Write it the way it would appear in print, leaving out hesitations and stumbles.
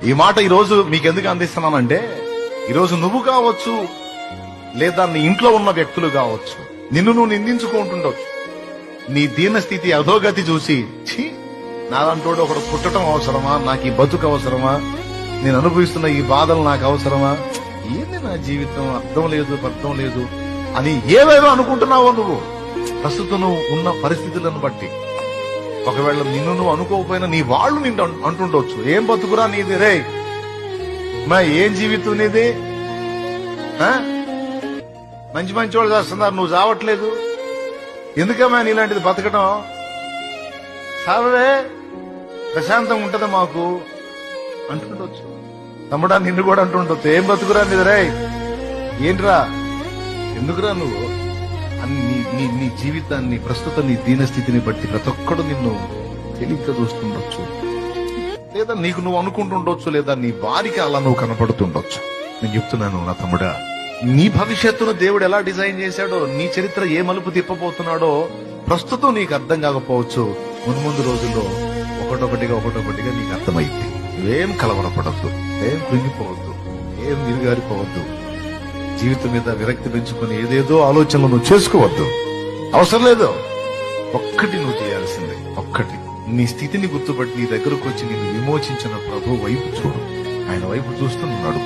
ఈ మాట ఈ రోజు మీకు ఎందుకు అందిస్తున్నానంటే, ఈరోజు నువ్వు కావచ్చు, లేదా నీ ఇంట్లో ఉన్న వ్యక్తులు కావచ్చు, నిన్ను నువ్వు నిందించుకుంటుండొచ్చు. నీ దీన స్థితి అధోగతి చూసి, ఛీ, నాలంటోడు ఒకడు పుట్టడం అవసరమా, నాకు ఈ బతుకు అవసరమా, నేను అనుభవిస్తున్న ఈ బాధలు నాకు అవసరమా, ఏంది నా జీవితం, అర్థం లేదు అని ఏవేవో అనుకుంటున్నావో నువ్వు ప్రస్తుతం నువ్వు ఉన్న పరిస్థితులను బట్టి. ఒకవేళ నిన్ను నువ్వు అనుకోకపోయినా నీ వాళ్ళు నిన్ను అంటుండొచ్చు, ఏం బతుకురా నీది రే, మా ఏం జీవితం నీది, మంచి మంచి వాళ్ళు చేస్తున్నారు, నువ్వు చావట్లేదు, ఎందుకమ్మా నీలాంటిది బతకడం, సావే ప్రశాంతంగా ఉంటది మాకు అంటుండొచ్చు. తమ్ముడా నిన్ను కూడా అంటుండొచ్చు, ఏం బతుకురా నీది రే, ఏంట్రా, ఎందుకురా నువ్వు నీ జీవితాన్ని ప్రస్తుతం నీ దీనస్థితిని బట్టి ప్రతి ఒక్కడు నిన్ను తెలియక చూస్తుండొచ్చు, లేదా నీకు నువ్వు అనుకుంటుండొచ్చు, లేదా నీ భార్యకి అలా నువ్వు కనపడుతుండొచ్చు. నేను చెప్తున్నాను నా తమ్ముడా, నీ భవిష్యత్తును దేవుడు ఎలా డిజైన్ చేశాడో, నీ చరిత్ర ఏ మలుపు తిప్పబోతున్నాడో ప్రస్తుతం నీకు అర్థం కాకపోవచ్చు. ముందు రోజుల్లో ఒకటొకటిగా నీకు అర్థమైంది. నువ్వేం కలవరపడద్దు, ఏం కృంగిపోవద్దు, ఏం నిరుగారిపోవద్దు, జీవితం మీద విరక్తి పెంచుకుని ఏదేదో ఆలోచనలు నువ్వు చేసుకోవద్దు, అవసరం లేదు. ఒక్కటి నువ్వు చేయాల్సిందే, ఒక్కటి, నీ స్థితిని గుర్తుపట్టి నీ దగ్గరకు వచ్చి నిన్ను విమోచించిన ప్రభు వైపు చూడు. ఆయన వైపు చూస్తున్నాడు.